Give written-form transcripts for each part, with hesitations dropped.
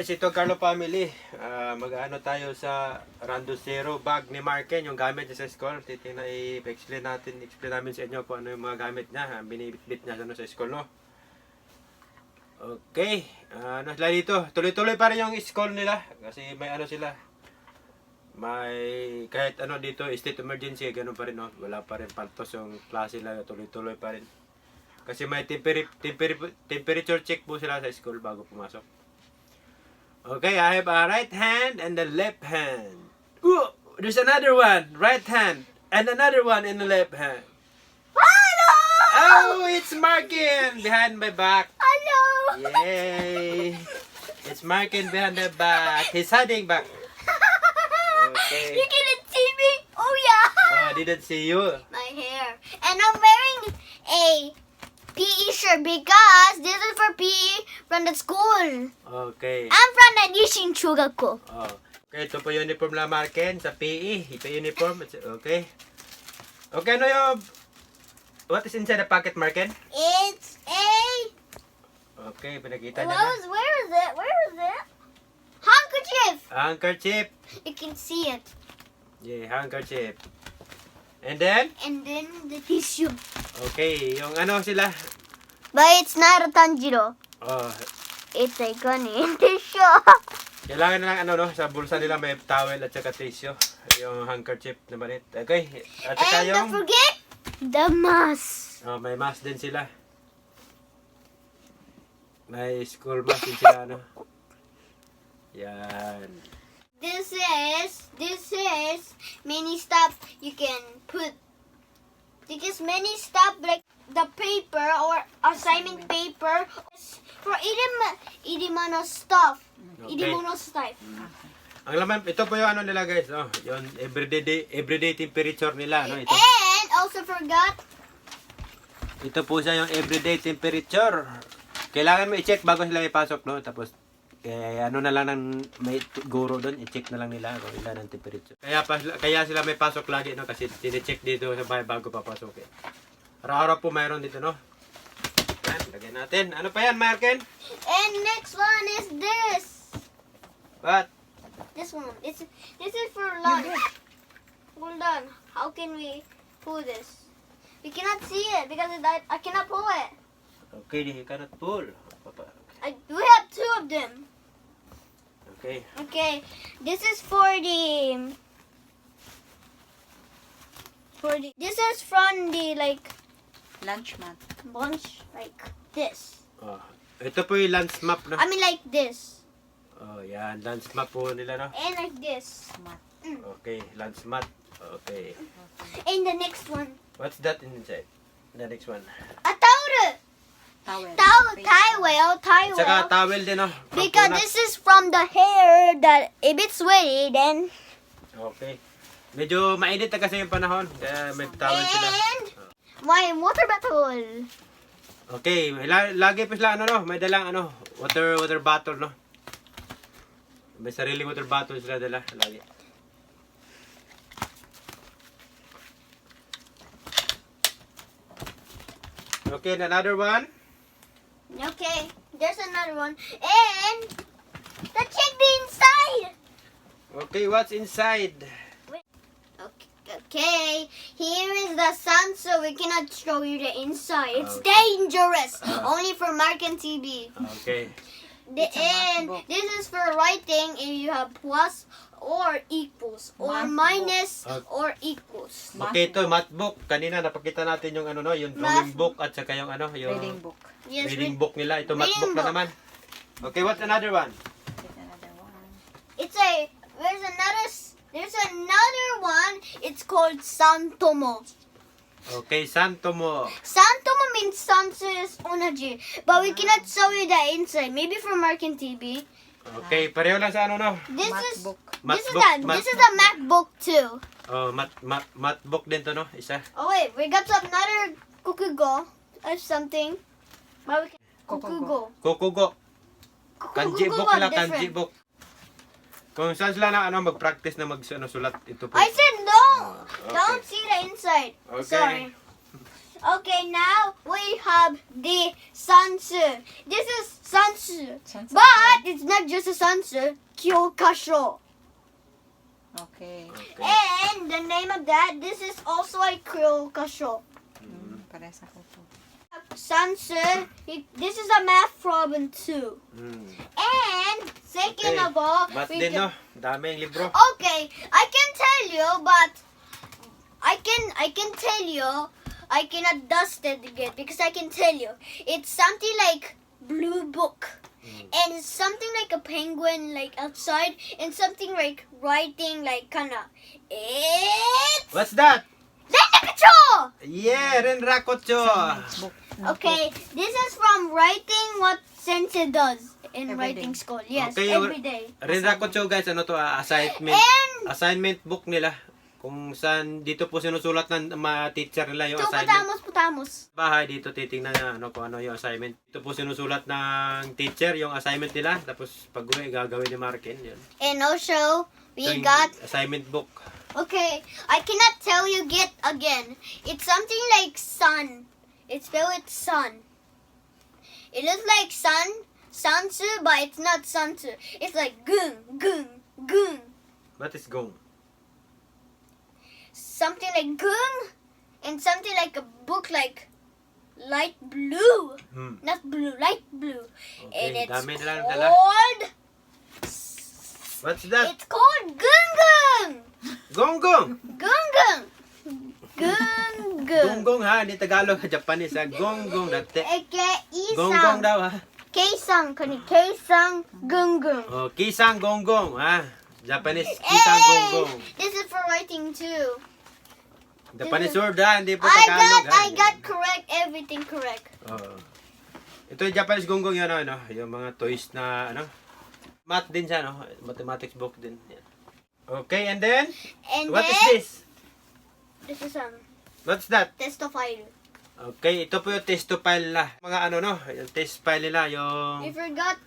guys, ito Carlo family. Mag-ano tayo sa Rando Zero bag ni Marken, yung gamit niya sa school. Titingnan i-explain namin sa inyo kung ano yung mga gamit niya, binibit niya sa school, no? Okay, ano sila dito? Tuloy-tuloy pa rin yung school nila kasi may ano sila. May kahit ano dito, state emergency, ganun pa rin, no? Wala pa rin paltos yung klase nila, tuloy-tuloy pa rin. Kasi may temperature check po sila sa school bago pumasok. Okay, I have a right hand and a left hand. Ooh, there's another one, right hand, and another one in the left hand. Hello! Oh, it's Markin behind my back. Hello! Yay! It's Markin behind the back. He's hiding back. Okay. You didn't see me? Oh yeah! Oh, I didn't see you. My hair. And I'm wearing a PE shirt because this is for PE from the school. Okay. I'm from the Nishin Chugako. Oh. Okay, ito po yung uniform na Markin sa PE. Ito yung uniform. Okay. Okay, ano yung... What is inside the pocket, Markin? It's a... Okay, pinakita niya na. Where is it? Where is it? Handkerchief! Handkerchief. You can see it. Yeah, handkerchief. And then? And then the tissue. Okay, yung ano sila? But it's not a Tanjiro. Oh, It's a Gani tissue. kailangan na lang ano no, sa bulsa nila may towel at saka tissue. Yung handkerchief na balit. Okay, at saka And yung... don't forget the mask. Oh, may mask din sila. May school mask din sila, ano. Yan. This is many stuff you can put. Because many stuff like the paper or assignment paper for idimano stuff. Okay. Idimono stuff. Ang laman, ito po yung ano nila guys, no? Yung everyday temperature nila, no? Ito. And also forgot Ito po siya yung everyday temperature. Kailangan mo i-check bago sila ipasok, no? Tapos, ano na lang ng may guro doon, i-check na lang nila kung ilan ang temperature. Kaya sila may pasok lagi, no? Kasi tine-check dito sa bahay bago papasok. Eh. Araw-araw po mayroon dito, no? Yan, lagyan natin. Ano pa yan, Marken? and next one is this. What? This one. This is for lunch. Hold on. How can we pull this? We cannot see it because I cannot pull it. Okay, you cannot pull. We have two of them. Okay. Okay, this is for the this is from the like Lunch mat. bunch like this. Oh, ito po yung lunch map, no? I mean like this Oh, yan. Lunch map po nila, no? and like this. Mat. Okay, lunch mat. Okay. And the next one, What's that inside? The next one. a towel, Towel. tie Saka well. towel din, no? Because Pampunat. this is from the hair that if it's sweaty then. Okay. Medyo mainit na kasi yung panahon. Kaya may towel sila. And my water bottle. Okay. Lagi pa sila, ano, no? May dalang, ano, water bottle, no? May sariling water bottle sila dala. Lagi. Okay, and another one. Okay, there's another one. And let's check the inside. Okay, what's inside? Okay, here is the sun, so we cannot show you the inside. It's Okay. dangerous. Only for Mark and TV. Okay. And MacBook. this is for writing if you have plus or equals or MacBook. minus Okay. or equals. Okay, ito, math book. Kanina napakita natin yung ano, no? Yung drawing book at saka yung ano, yung Reading book. Yes, reading book nila. Ito, math Reading book na book. naman. Okay, what's another one? Get another one. it's a there's another one. It's called Santomo. Okay, Santomo. Santomo means Sansus Onaji, but we cannot show you the inside. Maybe for Mark and TV. Okay, pareho lang sa ano, no? This is MacBook. this is a MacBook too. Oh, math book din to, no? Isa. Oh wait, we got another Kukugo or something. But we can, Kukugo. Kukugo. Kanji Kukugo book nila, different. kanji book. Kung saan sila na ano, mag-practice na sulat ito po. I said no. Okay. Don't see the inside. Okay. Sorry. Okay, now we have the sansu. This is sansu. Sansu. But it's not just a sansu. Kyokasho. Okay. Okay. And the name of that, this is also a kyokasho. Parehas ako po. Sansu, this is a math problem too. Mm. And second Okay. of all, But we din, can- no? Daming libro. Okay, I can tell you, but I can tell you, I cannot dust it again because I can tell you, it's something like blue book, and it's something like a penguin like outside, and something like writing like kinda. It's What's that? Renakacho! Yeah, Renrakucho. Book. Okay, this is from writing what Sensei does in Every writing day. school. Yes, Okay, every day. Renrakucho guys, ano to, assignment. And Assignment book nila. Kung saan dito po sinusulat ng mga teacher nila yung two assignment. putamos. Bahay dito titingnan na ano kung ano yung assignment. Ito po sinusulat ng teacher yung assignment nila. Tapos pag uwi gagawin ni Marken. Yun. And also, we Ito yung got. assignment book. Okay, I cannot tell you get again. It's something like sun. It's spelled with sun. It looks like sun, sansu, but it's not sansu. It's like gung, gung, gung. What is gong? Something like gung, and something like a book like light blue. Hmm. Not blue, light blue. And Okay, it's dami nila dala. called. What's that? It's called gung gung. Gong gong! Gung gung. Gung gung. Gong gong ha, hindi Tagalog, Japanese ha. Gong gong dati. Eke Gong gong isang. daw ha. Keisang, kani keisang gung gung. Oh, kisang gong gong ha. Japanese kisang gong gong. This is for writing too. Japanese word ha, hindi po I Tagalog ha. got correct, everything correct. Oo. Ito yung Japanese gonggong yan, ano, yung mga toys na, ano, math din siya, no? Mathematics book din. Yan. Okay, and then, And what is then, this? this is What's that? test of file. Okay, ito po yung test to file nila. Mga ano, no? Yung test file nila, We yung, forgot,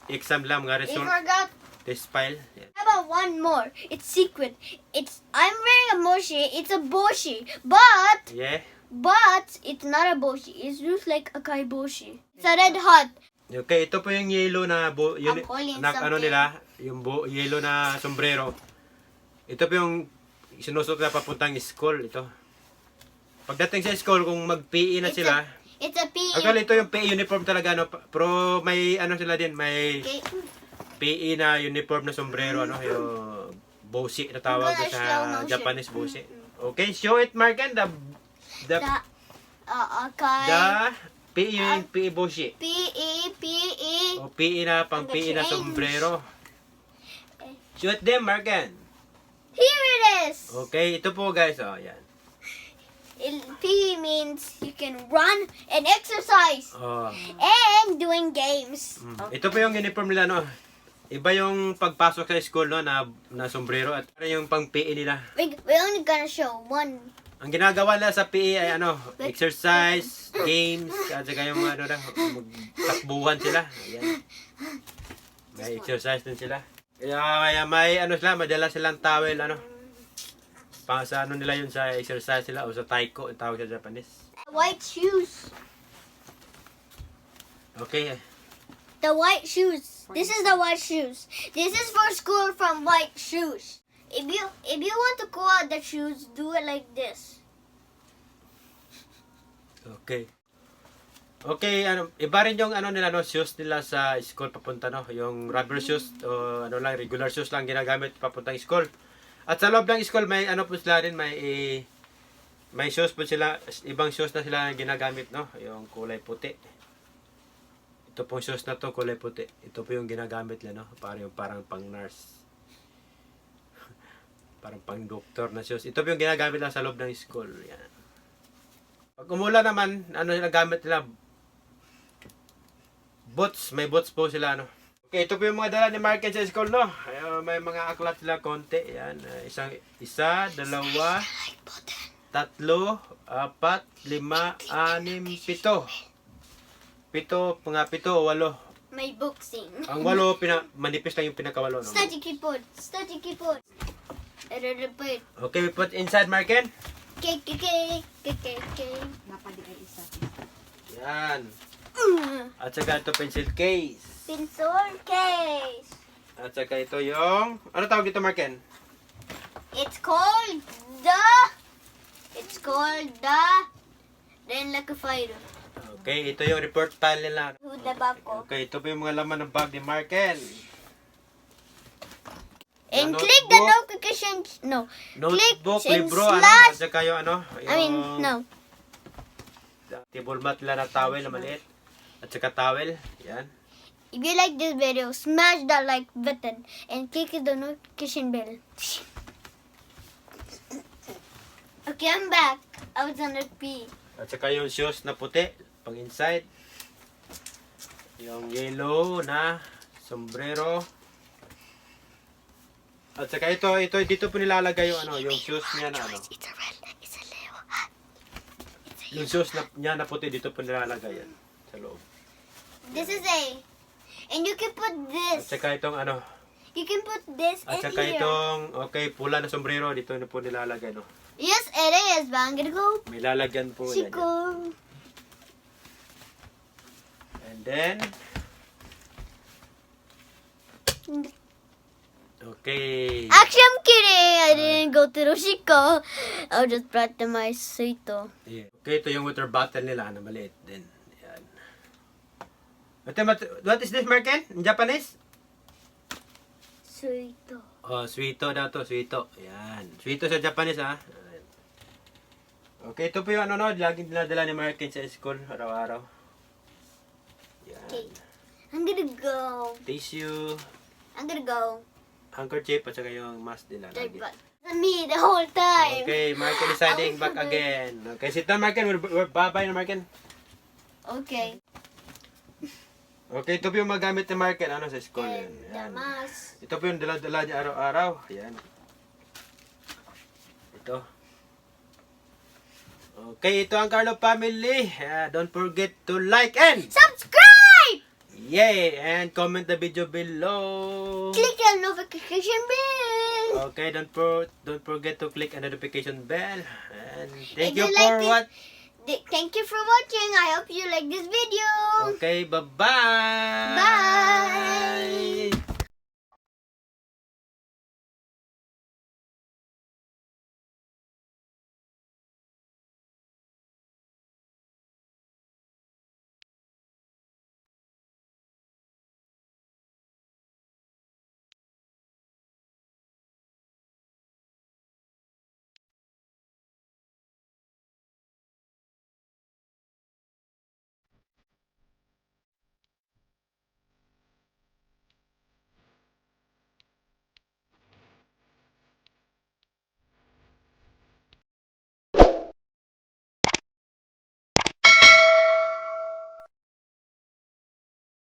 exam lang, mga we result, forgot. test file. Yan. How about one more? It's secret. I'm wearing a mochi. It's a boshi, but Yeah. it's not a boshi. It looks like a kaiboshi. It's a red hot. Okay, ito po yung yellow na, I'm holding na ano something. nila, yung yellow na sombrero. Ito po yung sinusuot na papuntang school, ito. Pagdating sa school, kung mag-PE na It's sila, It's a P. actually ito yung PE uniform talaga, no? Pero may ano sila din, may Okay. PE na uniform na sombrero, no? Yung boshi na tawag ko Gonna sa slow motion. Japanese boshi. Okay, show it, Marken, the Okay. PE yung PE boshi. P-E. O PE na, pang PE na sombrero. Show it them, Marken. Here it is. Okay, ito po guys, oh, yan. P means you can run and exercise Oh. and doing games. Ito po yung uniform nila, no? Iba yung pagpasok sa school, no, na sombrero at yung pang PE nila. We only gonna show one. Ang ginagawa nila sa PE ay ano, exercise, games, at saka yung ano na, magtakbuhan sila. Ayan. May exercise din sila. Kaya may ano sila, madala silang towel, ano. Pa sa ano nila yun, sa exercise sila o sa taiko, ang tawag sa Japanese. White shoes. Okay. The white shoes. This is the white shoes. This is for school from white shoes. If you want to go out the shoes, do it like this. Okay. Okay, ano, iba rin yung ano nila, no, shoes nila sa school papunta, no, yung rubber shoes o ano lang, regular shoes lang ginagamit papuntang school. At sa loob ng school may ano po sila din, may shoes po sila, ibang shoes na sila ginagamit, no, yung kulay puti. Ito pong shoes na to, kulay puti. Ito po yung ginagamit nila, no, parang pang nurse. Parang pang doktor na shoes. Ito po yung ginagamit nila sa loob ng school. Yan. Pag umulan naman, ano yung gamit nila? Boots. May boots po sila, ano. Okay, ito po yung mga dala ni Marken sa school, no. May mga aklat sila konti. Yan. Isa, dalawa, tatlo, apat, lima, anim, pito. Pito, mga pito o walo. My boxing. Ang walo, manipis lang yung pinakawalo, no. Study keyboard. Study keyboard. Okay, we put inside, Marken. Cake. Napadi ay isa. Yan. At saka ito pencil case. Pencil case. At saka ito yung... Ano tawag dito, Marken? It's called the Liquifier. Okay, ito yung report file nila. Who the bako. Okay, ito po yung mga laman ng bag ni Marken. And Notebook. click the notification. No. Notebook, Click and libro, ano, slash. at saka yung ano, No. table mat nila na towel na maliit. At saka towel, yan. If you like this video, smash that like button and click the notification bell. Okay, I'm back. I was on a pee. At saka yung shoes na puti, pang inside. Yung yellow na sombrero. At saka ito, dito po nilalagay yung ano, yung shoes niya na ano. It's a red. It's a Leo. Yung shoes na, niya na puti, dito po nilalagay yan. Sa loob. This is A. And you can put At this. saka itong ano. You can put this At in saka here. itong, okay, pula na sombrero, dito na po nilalagay, no. Yes, it is, but I'm gonna go. May lalagyan po yan. Chico. And then, okay. Actually, I'm kidding. I didn't go to Roshiko. I just brought to my suito. Yeah. Okay, ito yung water bottle nila na maliit din. Yan. What is this, Marken? In Japanese? Suito. Oh, suito daw to, suito. Yan. Suito sa Japanese, ha? Ayan. Okay, ito po yung ano, laging dinadala ni Marken sa school, araw-araw. Yan. Okay. I'm gonna go. Tissue, I'm gonna go. handkerchief, at saka yung mask nila. Lagi. But me the whole time. Okay, Marken is heading back again. Okay, sit down, Marken. We're bye-bye na, Marken. Okay. Okay, ito po yung magamit ni Marken, ano, sa school. And Yan. the mask. Ito po yung dala-dala niya araw-araw. Ayan. Ito. Okay, ito ang Carlo family. Don't forget to like and Subscribe! yay! And comment the video below. Click the notification bell. Okay, don't forget to click the notification bell. And thank If you you for like what? Thank you for watching. I hope you like this video. Okay, bye-bye. Bye.